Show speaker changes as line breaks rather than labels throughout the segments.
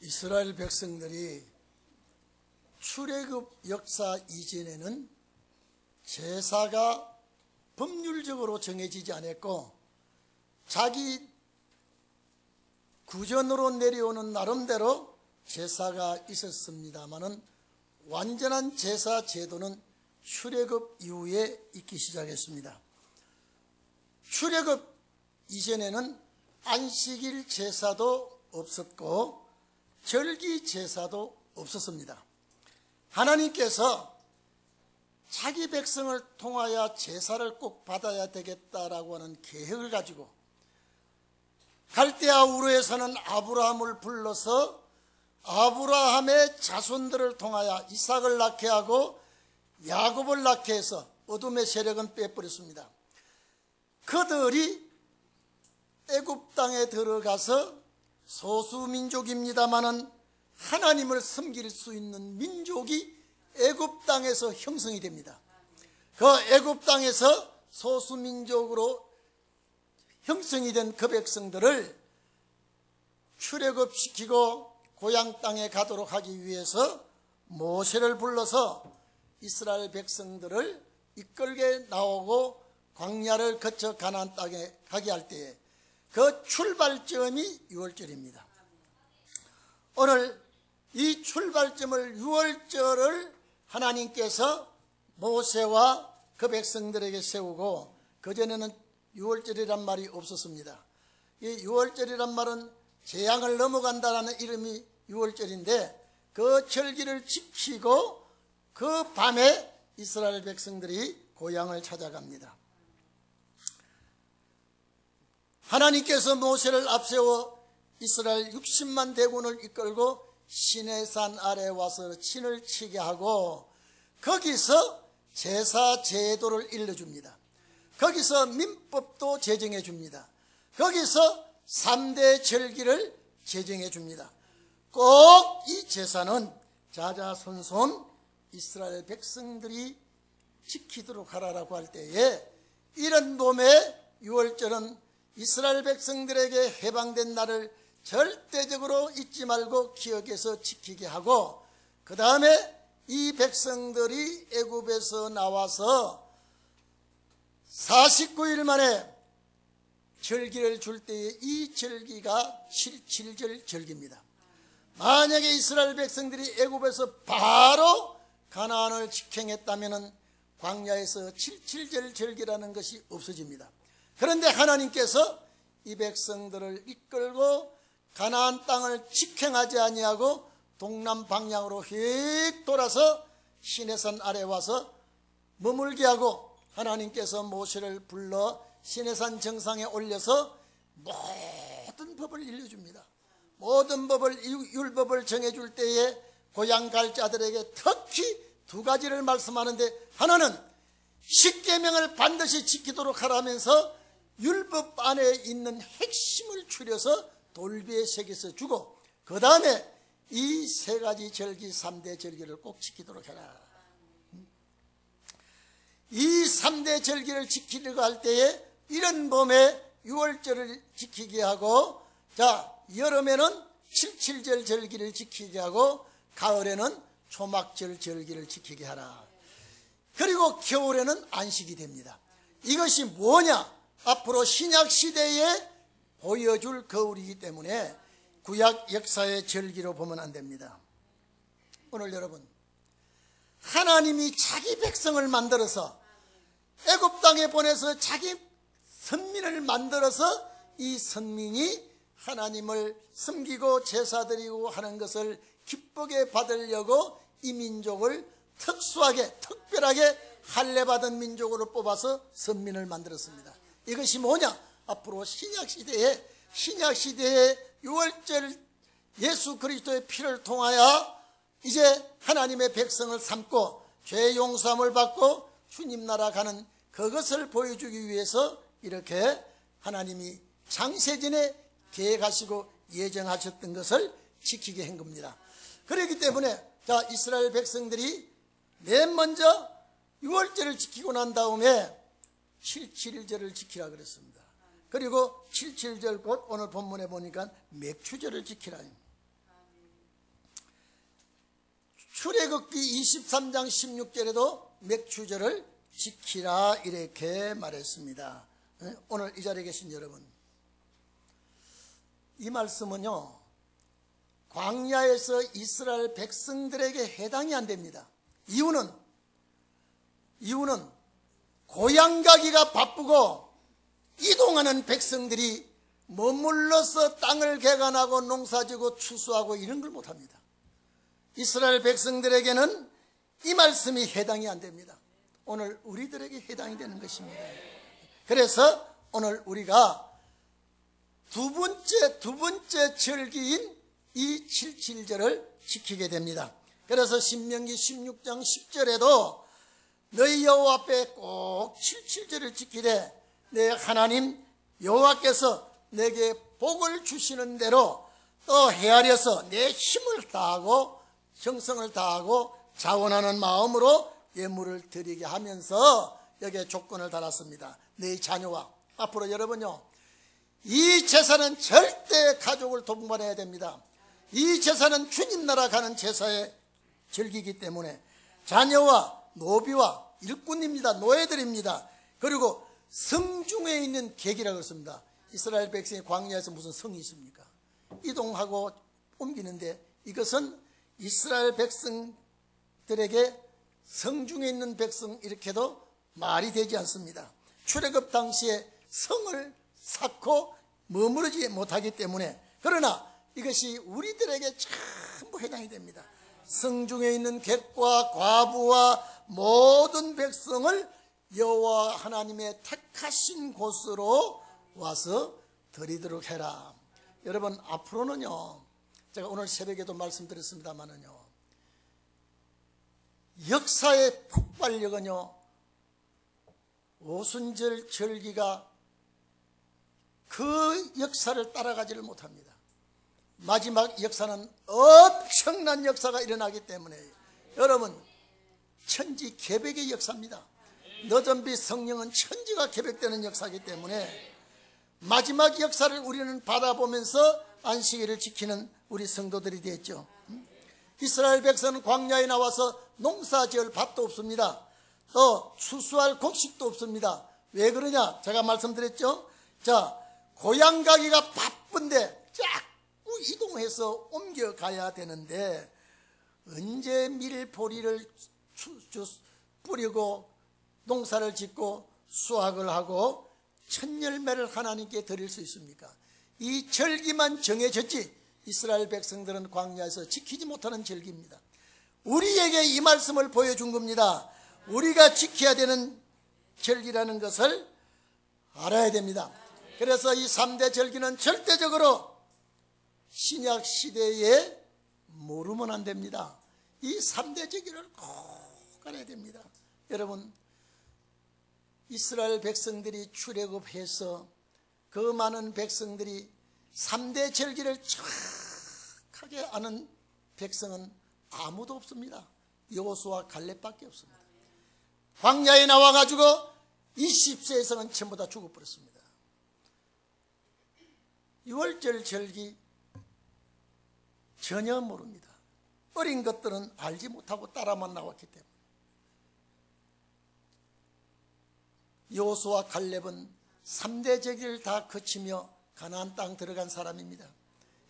이스라엘 백성들이 출애굽 역사 이전에는 제사가 법률적으로 정해지지 않았고 자기 구전으로 내려오는 나름대로 제사가 있었습니다마는 완전한 제사 제도는 출애굽 이후에 있기 시작했습니다. 출애굽 이전에는 안식일 제사도 없었고 절기 제사도 없었습니다. 하나님께서 자기 백성을 통하여 제사를 꼭 받아야 되겠다라고 하는 계획을 가지고 갈대아 우르에서는 아브라함을 불러서 아브라함의 자손들을 통하여 이삭을 낳게 하고 야곱을 낳게 해서 어둠의 세력은 빼버렸습니다. 그들이 애굽 땅에 들어가서 소수민족입니다마는 하나님을 섬길 수 있는 민족이 애굽 땅에서 형성이 됩니다. 그 애굽 땅에서 소수민족으로 형성이 된 그 백성들을 출애굽시키고 고향 땅에 가도록 하기 위해서 모세를 불러서 이스라엘 백성들을 이끌게 나오고 광야를 거쳐 가나안 땅에 가게 할 때에 그 출발점이 유월절입니다. 오늘 이 출발점을 유월절을 하나님께서 모세와 그 백성들에게 세우고 그전에는 유월절이란 말이 없었습니다. 이 유월절이란 말은 재앙을 넘어간다는 이름이 유월절인데 그 절기를 지키고 그 밤에 이스라엘 백성들이 고향을 찾아갑니다. 하나님께서 모세를 앞세워 이스라엘 60만 대군을 이끌고 시내산 아래 와서 진을 치게 하고 거기서 제사 제도를 일러줍니다. 거기서 민법도 제정해 줍니다. 거기서 3대 절기를 제정해 줍니다. 꼭 이 제사는 자자손손 이스라엘 백성들이 지키도록 하라라고 할 때에 이런 봄의 유월절은 이스라엘 백성들에게 해방된 날을 절대적으로 잊지 말고 기억해서 지키게 하고 그 다음에 이 백성들이 애굽에서 나와서 49일 만에 절기를 줄 때에 이 절기가 77절 절기입니다. 만약에 이스라엘 백성들이 애굽에서 바로 가나안을 직행했다면 광야에서 77절 절기라는 것이 없어집니다. 그런데 하나님께서 이 백성들을 이끌고 가나안 땅을 직행하지 아니하고 동남 방향으로 휙 돌아서 시내산 아래 와서 머물게 하고 하나님께서 모세를 불러 시내산 정상에 올려서 모든 법을 일러줍니다. 모든 법을 율법을 정해줄 때에 고향 갈 자들에게 특히 두 가지를 말씀하는데 하나는 십계명을 반드시 지키도록 하라면서 율법 안에 있는 핵심을 추려서 돌비에 새겨서 주고 그 다음에 이 세 가지 절기 3대 절기를 꼭 지키도록 해라. 이 3대 절기를 지키려고 할 때에 이런 봄에 유월절을 지키게 하고 자 여름에는 77절 절기를 지키게 하고 가을에는 초막절 절기를 지키게 하라. 그리고 겨울에는 안식이 됩니다. 이것이 뭐냐? 앞으로 신약시대에 보여줄 거울이기 때문에 구약 역사의 절기로 보면 안 됩니다. 오늘 여러분 하나님이 자기 백성을 만들어서 애굽 땅에 보내서 자기 선민을 만들어서 이 선민이 하나님을 섬기고 제사드리고 하는 것을 기쁘게 받으려고 이 민족을 특수하게 특별하게 할례받은 민족으로 뽑아서 선민을 만들었습니다. 이것이 뭐냐? 앞으로 신약시대에 유월절 예수 그리스도의 피를 통하여 이제 하나님의 백성을 삼고 죄 용서함을 받고 주님 나라 가는 그것을 보여주기 위해서 이렇게 하나님이 창세전에 계획하시고 예정하셨던 것을 지키게 한 겁니다. 그렇기 때문에 자 이스라엘 백성들이 맨 먼저 유월절을 지키고 난 다음에 77절을 지키라 그랬습니다. 그리고 77절 곧 오늘 본문에 보니까 맥추절을 지키라. 출애굽기 23장 16절에도 맥주절을 지키라 이렇게 말했습니다. 오늘 이 자리에 계신 여러분, 이 말씀은요, 광야에서 이스라엘 백성들에게 해당이 안 됩니다. 이유는 고향 가기가 바쁘고 이동하는 백성들이 머물러서 땅을 개간하고 농사지고 추수하고 이런 걸 못합니다. 이스라엘 백성들에게는 이 말씀이 해당이 안 됩니다. 오늘 우리들에게 해당이 되는 것입니다. 그래서 오늘 우리가 두 번째 절기인 이 7.7절을 지키게 됩니다. 그래서 신명기 16장 10절에도 너희 여호와 앞에 꼭 7.7절을 지키되 내 하나님 여호와께서 내게 복을 주시는 대로 또 헤아려서 내 힘을 다하고 정성을 다하고 자원하는 마음으로 예물을 드리게 하면서 여기에 조건을 달았습니다. 내 자녀와, 앞으로 여러분요, 이 제사는 절대 가족을 동반해야 됩니다. 이 제사는 주님 나라 가는 제사의 절기이기 때문에 자녀와 노비와 일꾼입니다. 노예들입니다. 그리고 성중에 있는 객이라고 그랬습니다. 이스라엘 백성이 광야에서 무슨 성이 있습니까? 이동하고 옮기는데 이것은 이스라엘 백성들에게 성중에 있는 백성 이렇게도 말이 되지 않습니다. 출애굽 당시에 성을 쌓고 머무르지 못하기 때문에, 그러나 이것이 우리들에게 전부 해당이 됩니다. 성중에 있는 객과 과부와 모든 백성을 여호와 하나님의 택하신 곳으로 와서 드리도록 해라. 여러분, 앞으로는요, 제가 오늘 새벽에도 말씀드렸습니다마는요, 역사의 폭발력은요, 오순절 절기가 그 역사를 따라가지를 못합니다. 마지막 역사는 엄청난 역사가 일어나기 때문에 여러분, 천지 개벽의 역사입니다. 너전비 성령은 천지가 개벽되는 역사이기 때문에 마지막 역사를 우리는 바라보면서 안식일을 지키는 우리 성도들이 됐죠. 이스라엘 백성은 광야에 나와서 농사지을 밭도 없습니다. 또 추수할 곡식도 없습니다. 왜 그러냐? 제가 말씀드렸죠. 자, 고향 가기가 바쁜데 자꾸 이동해서 옮겨가야 되는데 언제 밀보리를 뿌리고 농사를 짓고 수확을 하고 첫 열매를 하나님께 드릴 수 있습니까? 이 절기만 정해졌지 이스라엘 백성들은 광야에서 지키지 못하는 절기입니다. 우리에게 이 말씀을 보여준 겁니다. 우리가 지켜야 되는 절기라는 것을 알아야 됩니다. 그래서 이 3대 절기는 절대적으로 신약 시대에 모르면 안 됩니다. 이 3대 절기를 꼭 알아야 됩니다. 여러분, 이스라엘 백성들이 출애굽해서 그 많은 백성들이 3대 절기를 정확하게 아는 백성은 아무도 없습니다. 여호수아 갈렙밖에 없습니다. 광야에 나와가지고 20세에서는 전부 다 죽어버렸습니다. 6월절 절기 전혀 모릅니다. 어린 것들은 알지 못하고 따라만 나왔기 때문에. 여호수아 갈렙은 3대 절기를 다 거치며 가나안 땅 들어간 사람입니다.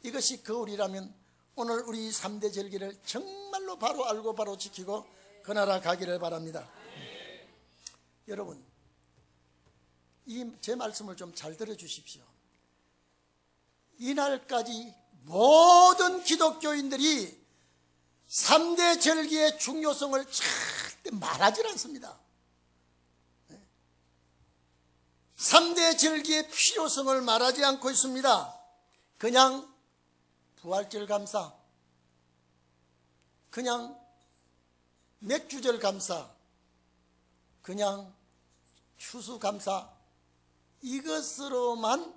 이것이 거울이라면 오늘 우리 3대 절기를 정말로 바로 알고 바로 지키고 그 나라 가기를 바랍니다. 여러분, 제 말씀을 좀 잘 들어주십시오. 이날까지 모든 기독교인들이 3대 절기의 중요성을 절대 말하지 않습니다. 3대 절기의 필요성을 말하지 않고 있습니다. 그냥 부활절 감사, 그냥 맥주절 감사, 그냥 추수 감사, 이것으로만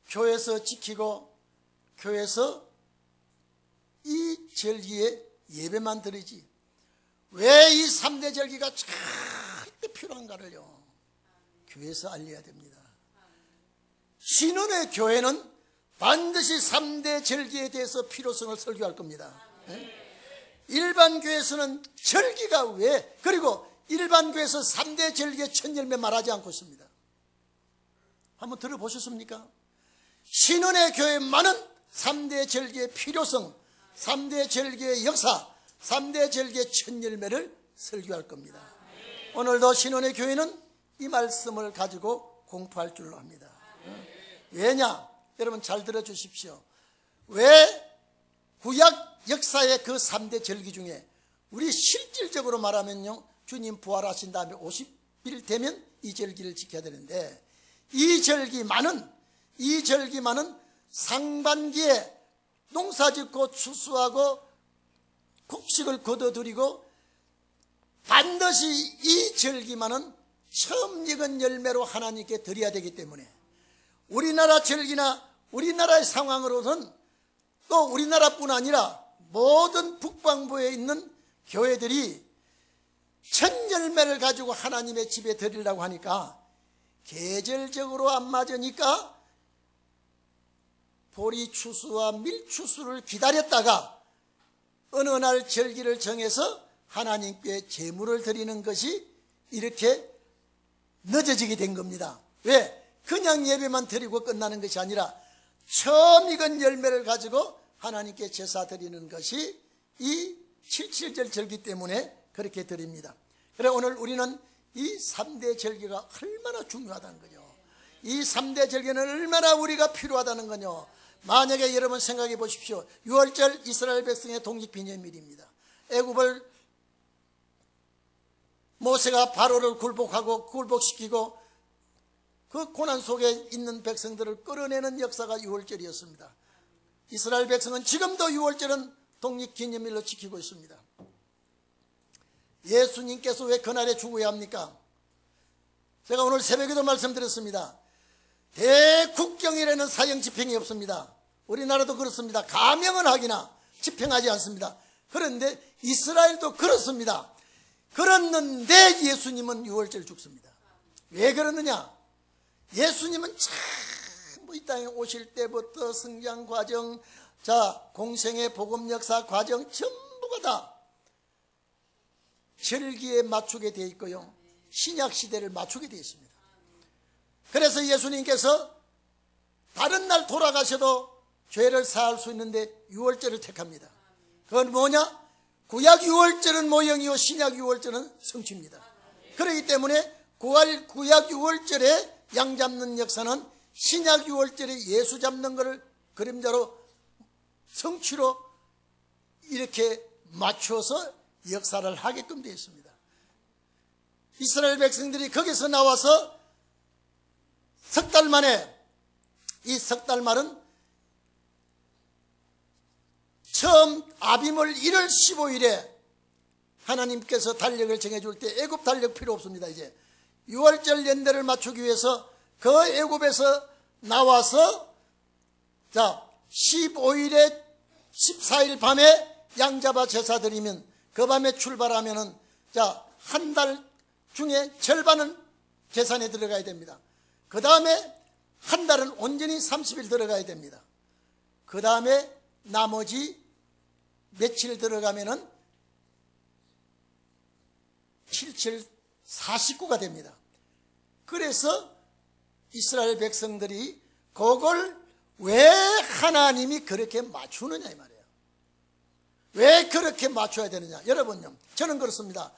교회에서 지키고 교회에서 이 절기에 예배만 드리지 왜 이 3대 절기가 절대 필요한가를요, 교회에서 알려야 됩니다. 신혼의 교회는 반드시 3대 절기에 대해서 필요성을 설교할 겁니다. 일반 교회에서는 절기가 왜, 그리고 일반 교회에서 3대 절기의 첫 열매 말하지 않고 있습니다. 한번 들어보셨습니까? 신원의 교회만은 3대 절기의 필요성, 3대 절기의 역사, 3대 절기의 첫 열매를 설교할 겁니다. 오늘도 신원의 교회는 이 말씀을 가지고 공부할 줄로 합니다. 왜냐? 여러분 잘 들어주십시오. 왜 구약 역사의 그 3대 절기 중에 우리 실질적으로 말하면요, 주님 부활하신 다음에 50일 되면 이 절기를 지켜야 되는데, 이 절기만은 상반기에 농사짓고 추수하고 곡식을 거둬들이고 반드시 이 절기만은 처음 익은 열매로 하나님께 드려야 되기 때문에, 우리나라 절기나 우리나라의 상황으로는 또 우리나라뿐 아니라 모든 북방부에 있는 교회들이 첫 열매를 가지고 하나님의 집에 드리려고 하니까 계절적으로 안 맞으니까 보리 추수와 밀 추수를 기다렸다가 어느 날 절기를 정해서 하나님께 제물을 드리는 것이 이렇게 늦어지게 된 겁니다. 왜? 그냥 예배만 드리고 끝나는 것이 아니라 처음 익은 열매를 가지고 하나님께 제사 드리는 것이 이 77절 절기 때문에 그렇게 드립니다. 그래 오늘 우리는 이 3대 절기가 얼마나 중요하다는 거죠. 이 3대 절기는 얼마나 우리가 필요하다는 거요. 만약에 여러분 생각해 보십시오. 6월절 이스라엘 백성의 독립기념일입니다. 애굽을 모세가 바로를 굴복시키고 그 고난 속에 있는 백성들을 끌어내는 역사가 6월절이었습니다. 이스라엘 백성은 지금도 6월절은 독립기념일로 지키고 있습니다. 예수님께서 왜 그날에 죽어야 합니까? 제가 오늘 새벽에도 말씀드렸습니다. 대국경일에는 사형 집행이 없습니다. 우리나라도 그렇습니다. 가명은 하기나 집행하지 않습니다. 그런데 이스라엘도 그렇습니다. 그랬는데 예수님은 6월절 죽습니다. 왜 그러느냐? 예수님은 전부 이 땅에 오실 때부터 성장 과정, 공생의 복음 역사 과정 전부가 다 절기에 맞추게 되어 있고요, 신약 시대를 맞추게 되어 있습니다. 그래서 예수님께서 다른 날 돌아가셔도 죄를 사할 수 있는데 6월절을 택합니다. 그건 뭐냐? 구약 6월절은 모형이요 신약 6월절은 성취입니다. 그렇기 때문에 구약 6월절에 양 잡는 역사는 신약 6월절에 예수 잡는 것을 그림자로 성취로 이렇게 맞춰서 역사를 하게끔 되어 있습니다. 이스라엘 백성들이 거기서 나와서 석 달 만에, 이 석 달 말은 처음 아비물 1월 15일에 하나님께서 달력을 정해줄 때 애굽 달력 필요 없습니다. 이제 6월절 연대를 맞추기 위해서 그 애굽에서 나와서 15일에 14일 밤에 양 잡아 제사 드리면, 그 밤에 출발하면은 한 달 중에 절반은 계산에 들어가야 됩니다. 그 다음에 한 달은 온전히 30일 들어가야 됩니다. 그 다음에 나머지 며칠 들어가면은 77, 49가 됩니다. 그래서 이스라엘 백성들이 그걸 왜 하나님이 그렇게 맞추느냐 이 말이에요. 왜 그렇게 맞춰야 되느냐? 여러분요, 저는 그렇습니다.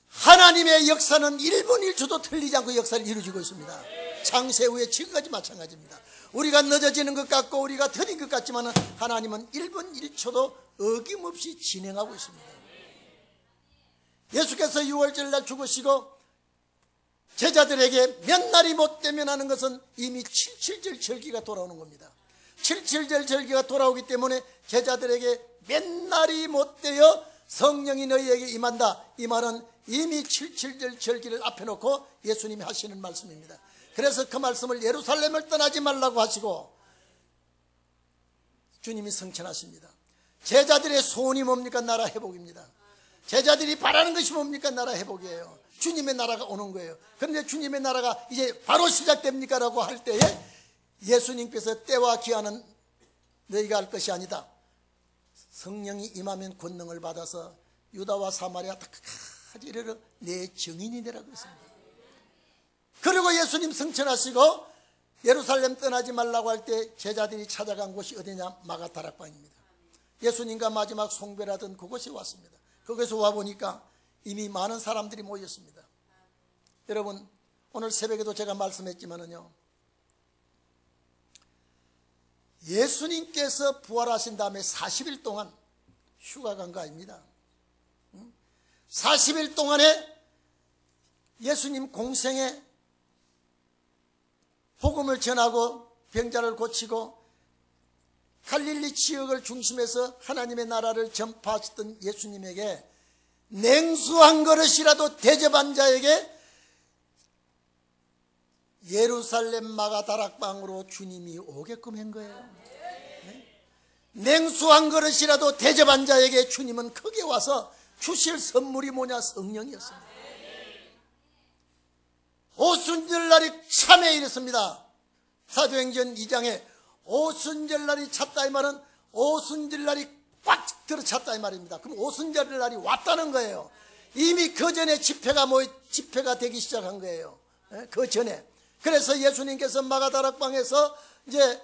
하나님의 역사는 1분 1초도 틀리지 않고 역사를 이루어지고 있습니다. 창세 후에 지금까지 마찬가지입니다. 우리가 늦어지는 것 같고 우리가 더딘 것 같지만 하나님은 1분 1초도 어김없이 진행하고 있습니다. 예수께서 6월절 날 죽으시고 제자들에게 몇 날이 못 되면 하는 것은 이미 77절 절기가 돌아오는 겁니다. 77절 절기가 돌아오기 때문에 제자들에게 몇 날이 못 되어 성령이 너희에게 임한다, 이 말은 이미 77절 절기를 앞에 놓고 예수님이 하시는 말씀입니다. 그래서 그 말씀을 예루살렘을 떠나지 말라고 하시고 주님이 성천하십니다. 제자들의 소원이 뭡니까? 나라 회복입니다. 제자들이 바라는 것이 뭡니까? 나라 회복이에요. 주님의 나라가 오는 거예요. 그런데 주님의 나라가 이제 바로 시작됩니까? 라고 할 때에 예수님께서 때와 기한은 너희가 할 것이 아니다. 성령이 임하면 권능을 받아서 유다와 사마리아 다까지 이르러 내 증인이 되라 그랬습니다. 그리고 예수님 승천하시고 예루살렘 떠나지 말라고 할 때 제자들이 찾아간 곳이 어디냐? 마가다락방입니다. 예수님과 마지막 송별하던 그곳에 왔습니다. 거기서 와보니까 이미 많은 사람들이 모였습니다. 여러분, 오늘 새벽에도 제가 말씀했지만은요, 예수님께서 부활하신 다음에 40일 동안 휴가 간 거 아닙니다. 40일 동안에 예수님 공생에 복음을 전하고 병자를 고치고 갈릴리 지역을 중심해서 하나님의 나라를 전파하셨던 예수님에게 냉수 한 그릇이라도 대접한 자에게 예루살렘 마가다락방으로 주님이 오게끔 한 거예요. 냉수 한 그릇이라도 대접한 자에게 주님은 크게 와서 주실 선물이 뭐냐? 성령이었습니다. 오순절날이 참에 이랬습니다. 사도행전 2장에 오순절날이 찼다 이 말은 오순절날이 꽉 들어찼다 이 말입니다. 그럼 오순절날이 왔다는 거예요. 이미 그 전에 집회가 되기 시작한 거예요. 그 전에. 그래서 예수님께서 마가다락방에서 이제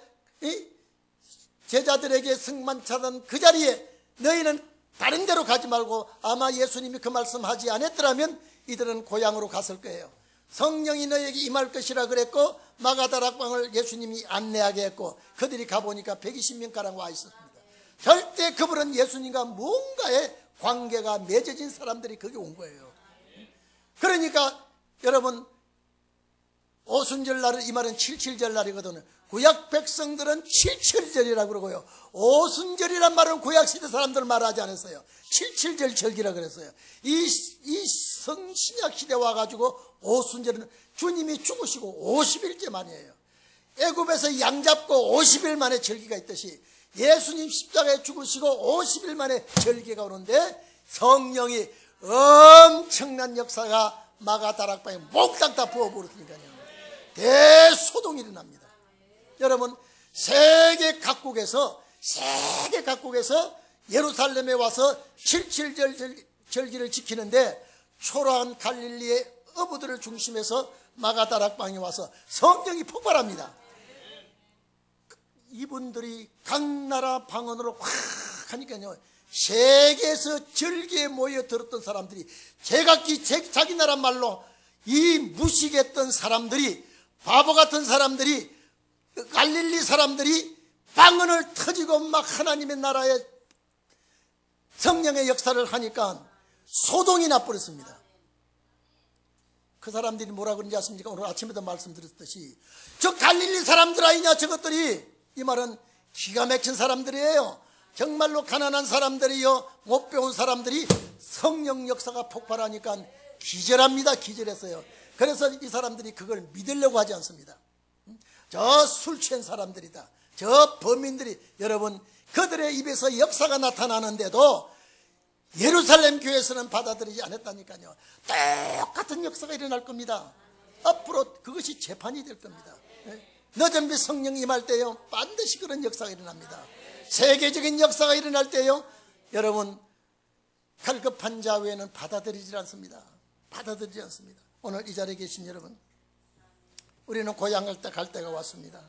제자들에게 승만차던 그 자리에 너희는 다른 데로 가지 말고, 아마 예수님이 그 말씀하지 않았더라면 이들은 고향으로 갔을 거예요. 성령이 너에게 임할 것이라 그랬고 마가다락방을 예수님이 안내하게 했고 그들이 가보니까 120명가량 와 있었습니다. 절대 그분은 예수님과 뭔가의 관계가 맺어진 사람들이 거기 온 거예요. 그러니까 여러분, 오순절날은 이 말은 칠칠절날이거든요. 구약 백성들은 칠칠절이라고 그러고요, 오순절이란 말은 구약시대 사람들 말하지 않았어요. 칠칠절 절기라 그랬어요. 이 신약시대 와가지고 오순절은 주님이 죽으시고 50일째 만이에요. 애굽에서 양 잡고 50일 만에 절기가 있듯이 예수님 십자가에 죽으시고 50일 만에 절기가 오는데 성령이 엄청난 역사가 마가다락방에 몽땅 다 부어버렸으니까요. 대소동이 일어납니다. 여러분, 세계 각국에서 예루살렘에 와서 칠칠절 절기를 지키는데 초라한 갈릴리의 어부들을 중심해서 마가다락방에 와서 성령이 폭발합니다. 이분들이 각 나라 방언으로 확 하니까요, 세계에서 절기에 모여 들었던 사람들이 제각기 자기 나라 말로 이 무식했던 사람들이, 바보 같은 사람들이, 갈릴리 사람들이 방언을 터지고 막 하나님의 나라의 성령의 역사를 하니까 소동이 나버렸습니다. 그 사람들이 뭐라 그런지 아십니까? 오늘 아침에도 말씀드렸듯이 저 갈릴리 사람들 아니냐 저것들이. 이 말은 기가 막힌 사람들이에요. 정말로 가난한 사람들이요, 못 배운 사람들이 성령 역사가 폭발하니까 기절합니다. 기절했어요. 그래서 이 사람들이 그걸 믿으려고 하지 않습니다. 저 술 취한 사람들이다, 저 범인들이, 여러분, 그들의 입에서 역사가 나타나는데도 예루살렘 교회에서는 받아들이지 않았다니까요. 똑같은 역사가 일어날 겁니다. 앞으로 그것이 재판이 될 겁니다. 너전비 성령 임할 때요, 반드시 그런 역사가 일어납니다. 세계적인 역사가 일어날 때요, 여러분, 갈급한 자 외에는 받아들이지 않습니다. 받아들이지 않습니다. 오늘 이 자리에 계신 여러분, 우리는 고향 갈 때가 왔습니다.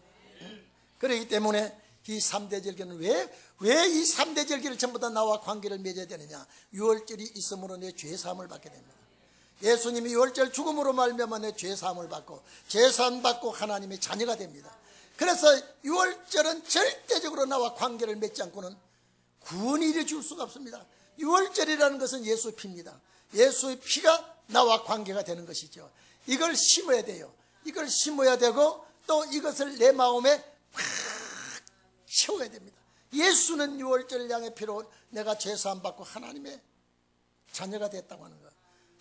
그렇기 때문에 이 3대 절기는 왜 이 3대 절기를 전부 다 나와 관계를 맺어야 되느냐? 유월절이 있으므로 내 죄사함을 받게 됩니다. 예수님이 유월절 죽음으로 말미암아 내 죄사함을 받고 죄사함 받고 하나님의 자녀가 됩니다. 그래서 유월절은 절대적으로 나와 관계를 맺지 않고는 구원이 이루어질 수가 없습니다. 유월절이라는 것은 예수의 피입니다. 예수의 피가 나와 관계가 되는 것이죠. 이걸 심어야 돼요. 이걸 심어야 되고 또 이것을 내 마음에 팍 채워야 됩니다. 예수는 유월절 양의 피로 내가 죄사함 받고 하나님의 자녀가 됐다고 하는 것.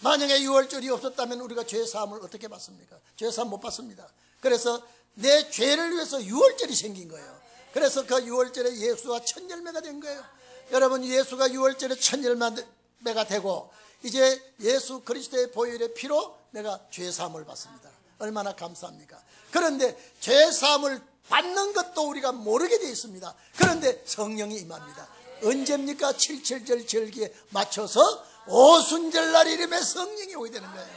만약에 유월절이 없었다면 우리가 죄사함을 어떻게 받습니까? 죄사함 못 받습니다. 그래서 내 죄를 위해서 유월절이 생긴 거예요. 그래서 그 유월절에 예수가 첫 열매가 된 거예요. 여러분, 예수가 유월절에 첫 열매가 되고 이제 예수 그리스도의 보혈의 피로 내가 죄사함을 받습니다. 얼마나 감사합니까? 그런데 죄사함을 받는 것도 우리가 모르게 되어 있습니다. 그런데 성령이 임합니다. 언제입니까? 7.7절 절기에 맞춰서 오순절날 이름에 성령이 오게 되는 거예요.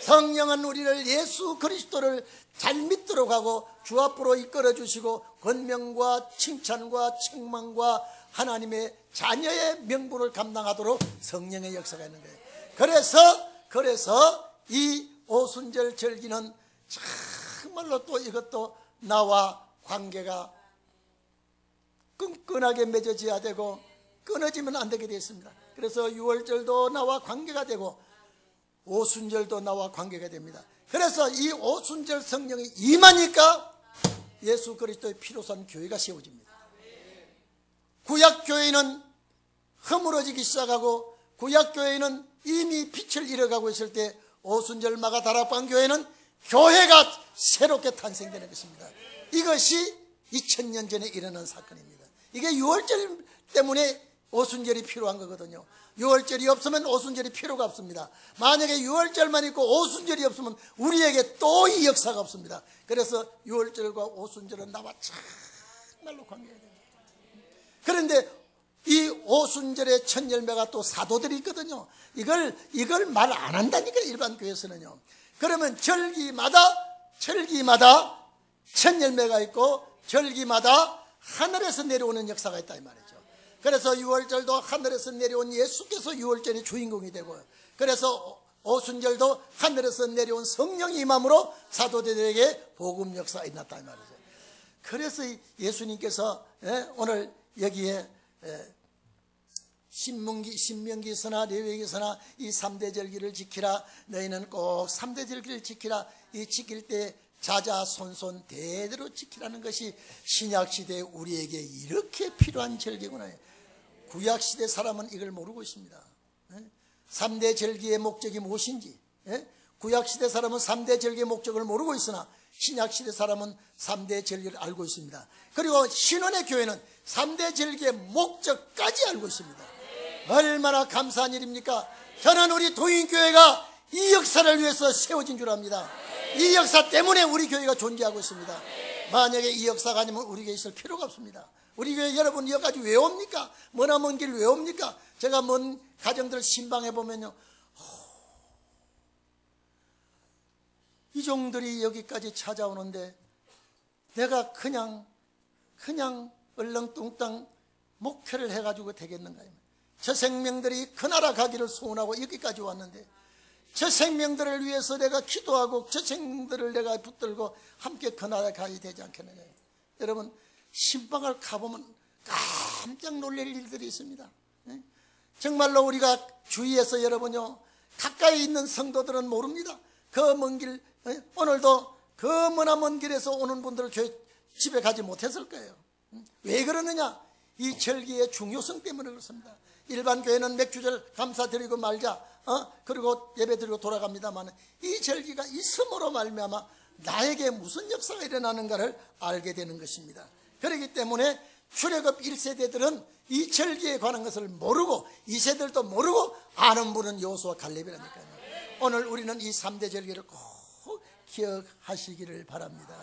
성령은 우리를 예수 그리스도를 잘 믿도록 하고 주 앞으로 이끌어 주시고 권명과 칭찬과 책망과 하나님의 자녀의 명분을 감당하도록 성령의 역사가 있는 거예요. 그래서 이 오순절 절기는 정말로 또 이것도 나와 관계가 끈끈하게 맺어져야 되고 끊어지면 안 되게 되어 있습니다. 그래서 유월절도 나와 관계가 되고 오순절도 나와 관계가 됩니다. 그래서 이 오순절 성령이 임하니까 예수 그리스도의 피로 산 교회가 세워집니다. 구약교회는 허물어지기 시작하고 구약교회는 이미 빛을 잃어가고 있을 때 오순절 마가다락방 교회는 교회가 새롭게 탄생되는 것입니다. 이것이 2000년 전에 일어난 사건입니다. 이게 유월절 때문에 오순절이 필요한 거거든요. 유월절이 없으면 오순절이 필요가 없습니다. 만약에 유월절만 있고 오순절이 없으면 우리에게 또 이 역사가 없습니다. 그래서 유월절과 오순절은 나와 정말로 관계가 됩니다. 그런데 이 오순절의 첫 열매가 또 사도들이 있거든요. 이걸 말 안 한다니까 일반 교회에서는요. 그러면 절기마다 첫 열매가 있고 절기마다 하늘에서 내려오는 역사가 있다 이 말이죠. 그래서 유월절도 하늘에서 내려온 예수께서 유월절의 주인공이 되고요. 그래서 오순절도 하늘에서 내려온 성령이 임함으로 사도들에게 복음 역사가 일어났다 이 말이죠. 그래서 예수님께서 오늘 여기에 신명기서나 레위기서나 이 3대 절기를 지키라. 너희는 꼭 3대 절기를 지키라. 이 지킬 때 자자손손 대대로 지키라는 것이 신약시대에 우리에게 이렇게 필요한 절기구나. 구약시대 사람은 이걸 모르고 있습니다. 3대 절기의 목적이 무엇인지, 구약시대 사람은 3대 절기의 목적을 모르고 있으나 신약시대 사람은 3대 절기를 알고 있습니다. 그리고 신원의 교회는 3대 절기의 목적까지 알고 있습니다. 얼마나 감사한 일입니까? 저는 우리 도인교회가 이 역사를 위해서 세워진 줄 압니다. 이 역사 때문에 우리 교회가 존재하고 있습니다. 만약에 이 역사가 아니면 우리 교회에 있을 필요가 없습니다. 우리 교회 여러분 여기까지 왜 옵니까? 머나먼 길 왜 옵니까? 제가 먼 가정들 신방해 보면요, 이종들이 여기까지 찾아오는데 내가 그냥 얼렁뚱땅 목회를 해가지고 되겠는가? 저 생명들이 그 나라 가기를 소원하고 여기까지 왔는데 저 생명들을 위해서 내가 기도하고 저 생명들을 내가 붙들고 함께 그 나라에 가야 되지 않겠느냐. 여러분 신방을 가보면 깜짝 놀랄 일들이 있습니다. 정말로 우리가 주위에서 여러분요, 가까이 있는 성도들은 모릅니다. 그 먼 길, 오늘도 그 머나먼 길에서 오는 분들 교회 집에 가지 못했을 거예요. 왜 그러느냐? 이 절기의 중요성 때문에 그렇습니다. 일반 교회는 맥주절 감사드리고 말자, 그리고 예배드리고 돌아갑니다만 이 절기가 있음으로 말미암아 나에게 무슨 역사가 일어나는가를 알게 되는 것입니다. 그렇기 때문에 출애굽 1세대들은 이 절기에 관한 것을 모르고 2세들도 모르고 아는 분은 여호수아 갈렙이라니까요. 오늘 우리는 이 3대 절기를 꼭 기억하시기를 바랍니다.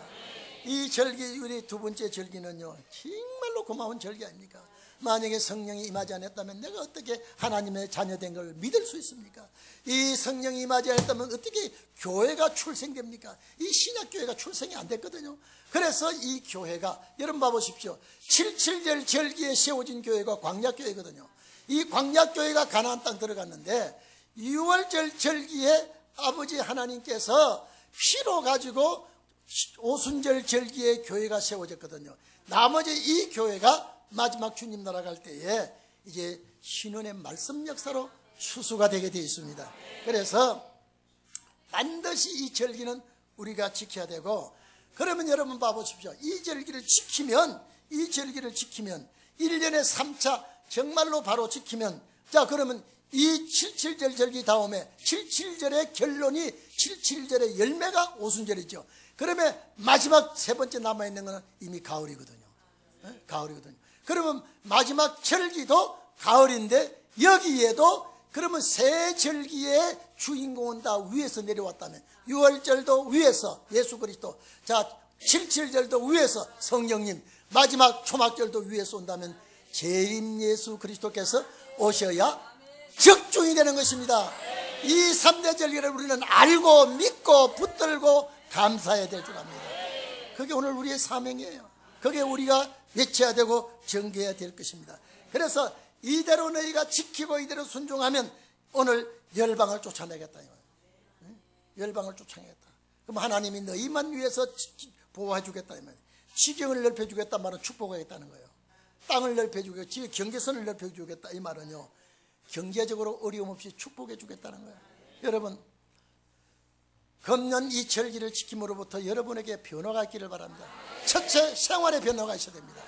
이 절기, 우리 두 번째 절기는요, 정말로 고마운 절기 아닙니까? 만약에 성령이 임하지 않았다면 내가 어떻게 하나님의 자녀된 걸 믿을 수 있습니까? 이 성령이 임하지 않았다면 어떻게 교회가 출생됩니까? 이 신약교회가 출생이 안 됐거든요. 그래서 이 교회가, 여러분 봐보십시오. 77절 절기에 세워진 교회가 광야교회거든요. 이 광야교회가 가나안 땅 들어갔는데 6월절 절기에 아버지 하나님께서 피로 가지고 오순절 절기에 교회가 세워졌거든요. 나머지 이 교회가 마지막 주님 나라 갈 때에 이제 신원의 말씀 역사로 추수가 되게 되어 있습니다. 그래서 반드시 이 절기는 우리가 지켜야 되고, 그러면 여러분 봐보십시오. 이 절기를 지키면 1년에 3차 정말로 바로 지키면, 자 그러면 이 77절 절기 다음에 77절의 결론이 77절의 열매가 오순절이죠. 그러면 마지막 세 번째 남아있는 것은 이미 가을이거든요. 가을이거든요. 그러면 마지막 절기도 가을인데 여기에도 그러면 세 절기의 주인공은 다 위에서 내려왔다면, 6월절도 위에서 예수 그리스도, 자 77절도 위에서 성령님, 마지막 초막절도 위에서 온다면 재림 예수 그리스도께서 오셔야 적중이 되는 것입니다. 이 3대 절기를 우리는 알고 믿고 붙들고 감사해야 될 줄 압니다. 그게 오늘 우리의 사명이에요. 그게 우리가 외쳐야 되고 전개해야 될 것입니다. 그래서 이대로 너희가 지키고 이대로 순종하면 오늘 열방을 쫓아내겠다. 열방을 쫓아내겠다. 그럼 하나님이 너희만 위해서 보호해 주겠다. 지경을 넓혀 주겠다 말은 축복하겠다는 거예요. 땅을 넓혀 주겠지, 경계선을 넓혀 주겠다 이 말은요, 경제적으로 어려움 없이 축복해 주겠다는 거예요. 여러분, 금년 이 절기를 지킴으로부터 여러분에게 변화가 있기를 바랍니다. 첫째, 생활의 변화가 있어야 됩니다.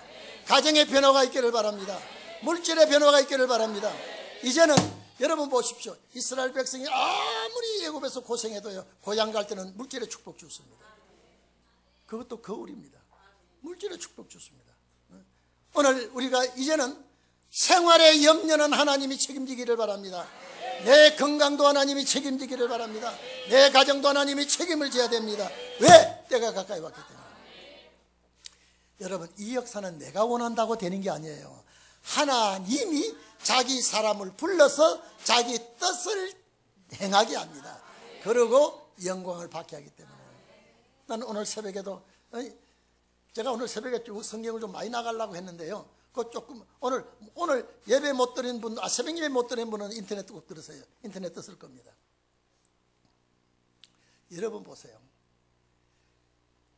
가정의 변화가 있기를 바랍니다. 물질의 변화가 있기를 바랍니다. 이제는 여러분 보십시오. 이스라엘 백성이 아무리 애굽에서 고생해도요, 고향 갈 때는 물질의 축복 주습니다. 그것도 거울입니다. 물질의 축복 주습니다. 오늘 우리가 이제는 생활의 염려는 하나님이 책임지기를 바랍니다. 내 건강도 하나님이 책임지기를 바랍니다. 내 가정도 하나님이 책임을 져야 됩니다. 왜? 때가 가까이 왔기 때문에. 여러분, 이 역사는 내가 원한다고 되는 게 아니에요. 하나님이 자기 사람을 불러서 자기 뜻을 행하게 합니다. 그리고 영광을 받게 하기 때문에. 나는 오늘 새벽에도, 제가 오늘 새벽에 성경을 좀 많이 나가려고 했는데요. 그 조금 오늘 예배 못 드린 분, 새벽 예배 못 드린 분은 인터넷 꼭 들으세요. 인터넷 떴을 겁니다. 여러분 보세요.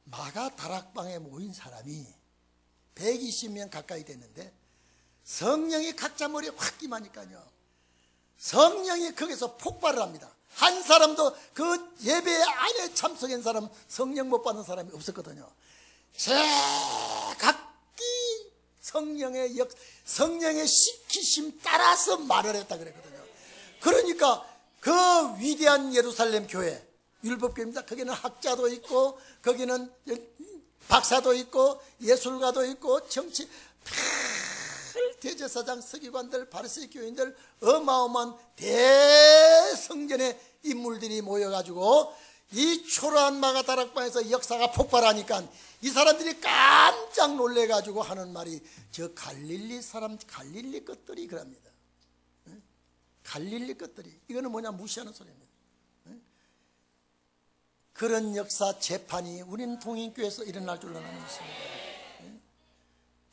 마가 다락방에 모인 사람이 120명 가까이 됐는데 성령이 각자 머리에 확 임하니까요, 성령이 거기서 폭발을 합니다. 한 사람도 그 예배 안에 참석한 사람, 성령 못 받는 사람이 없었거든요. 각기 성령의 시키심 따라서 말을 했다 그랬거든요. 그러니까 그 위대한 예루살렘 교회, 율법교회입니다. 거기는 학자도 있고, 거기는 박사도 있고, 예술가도 있고, 정치, 대제사장, 서기관들, 바리새인 교인들, 어마어마한 대성전의 인물들이 모여가지고 이 초라한 마가 다락방에서 역사가 폭발하니까 이 사람들이 깜짝 놀래가지고 하는 말이, 저 갈릴리 사람, 갈릴리 것들이 그럽니다. 갈릴리 것들이. 이거는 뭐냐, 무시하는 소리입니다. 그런 역사 재판이 우리는 통인교회에서 일어날 줄로 나는 믿습니다.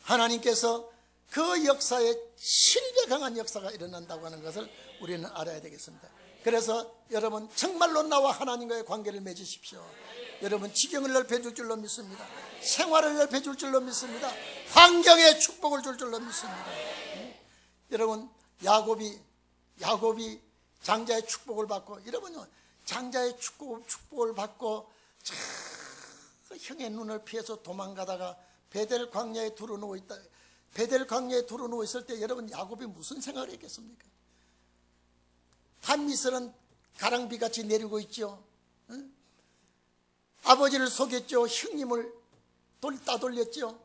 하나님께서 그 역사에 신뢰 강한 역사가 일어난다고 하는 것을 우리는 알아야 되겠습니다. 그래서 여러분, 정말로 나와 하나님과의 관계를 맺으십시오. 여러분, 지경을 넓혀줄 줄로 믿습니다. 생활을 넓혀줄 줄로 믿습니다. 환경에 축복을 줄 줄로 믿습니다. 여러분, 야곱이 장자의 축복을 받고, 여러분요, 장자의 축복을 받고 형의 눈을 피해서 도망가다가 베델 광야에 두루 누워 있다. 베델 광야에 두루 누워 있을 때 여러분, 야곱이 무슨 생각을 했겠습니까? 한미설은 가랑비같이 내리고 있죠. 응? 아버지를 속였죠. 형님을 따돌렸죠.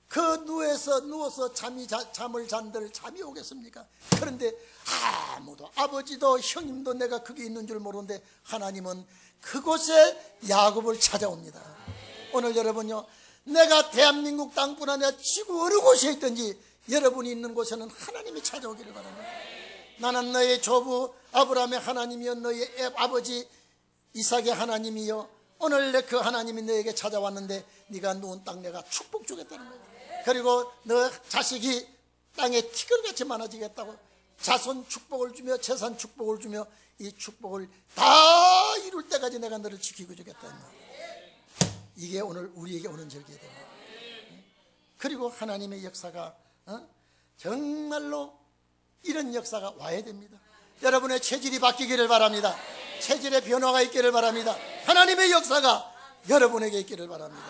그 누워서 잠을 잔들 잠이 오겠습니까? 그런데 아무도, 아버지도 형님도 내가 거기 있는 줄 모르는데 하나님은 그곳에 야곱을 찾아옵니다. 오늘 여러분요, 내가 대한민국 땅뿐 아니라 지구 어느 곳에 있든지 여러분이 있는 곳에는 하나님이 찾아오기를 바랍니다. 나는 너의 조부 아브라함의 하나님이여, 너의 아버지 이삭의 하나님이여, 오늘 그 하나님이 너에게 찾아왔는데 네가 누운 땅 내가 축복 주겠다는 거예요. 그리고 너 자식이 땅에 티끌같이 많아지겠다고, 자손 축복을 주며 재산 축복을 주며 이 축복을 다 이룰 때까지 내가 너를 지키고 주겠다는 거예요. 이게 오늘 우리에게 오는 절기가 됩니다. 그리고 하나님의 역사가 정말로 이런 역사가 와야 됩니다. 여러분의 체질이 바뀌기를 바랍니다. 체질의 변화가 있기를 바랍니다. 하나님의 역사가 여러분에게 있기를 바랍니다.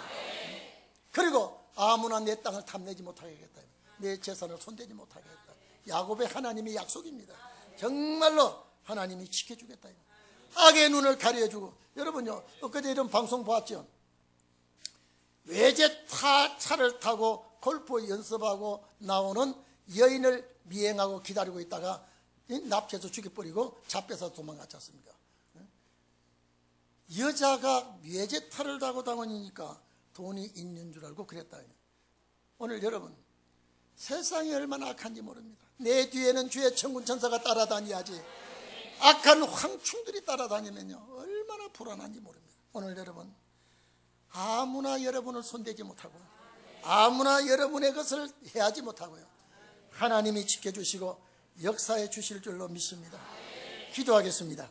그리고 아무나 내 땅을 탐내지 못하게 하겠다, 내 재산을 손대지 못하게 하겠다. 야곱의 하나님의 약속입니다. 정말로 하나님이 지켜주겠다. 악의 눈을 가려주고. 여러분요, 엊그제 이런 방송 봤죠? 외제 차를 타고 골프 연습하고 나오는 여인을 미행하고 기다리고 있다가 납치해서 죽여버리고 잡혀서 도망갔지 않습니까? 여자가 외제차를 타고 다니니까 돈이 있는 줄 알고 그랬다. 오늘 여러분, 세상이 얼마나 악한지 모릅니다. 내 뒤에는 주의 천군 천사가 따라다녀야지 악한 황충들이 따라다니면요 얼마나 불안한지 모릅니다. 오늘 여러분 아무나 여러분을 손대지 못하고 아무나 여러분의 것을 해하지 못하고요 하나님이 지켜주시고 역사해 주실 줄로 믿습니다. 기도하겠습니다.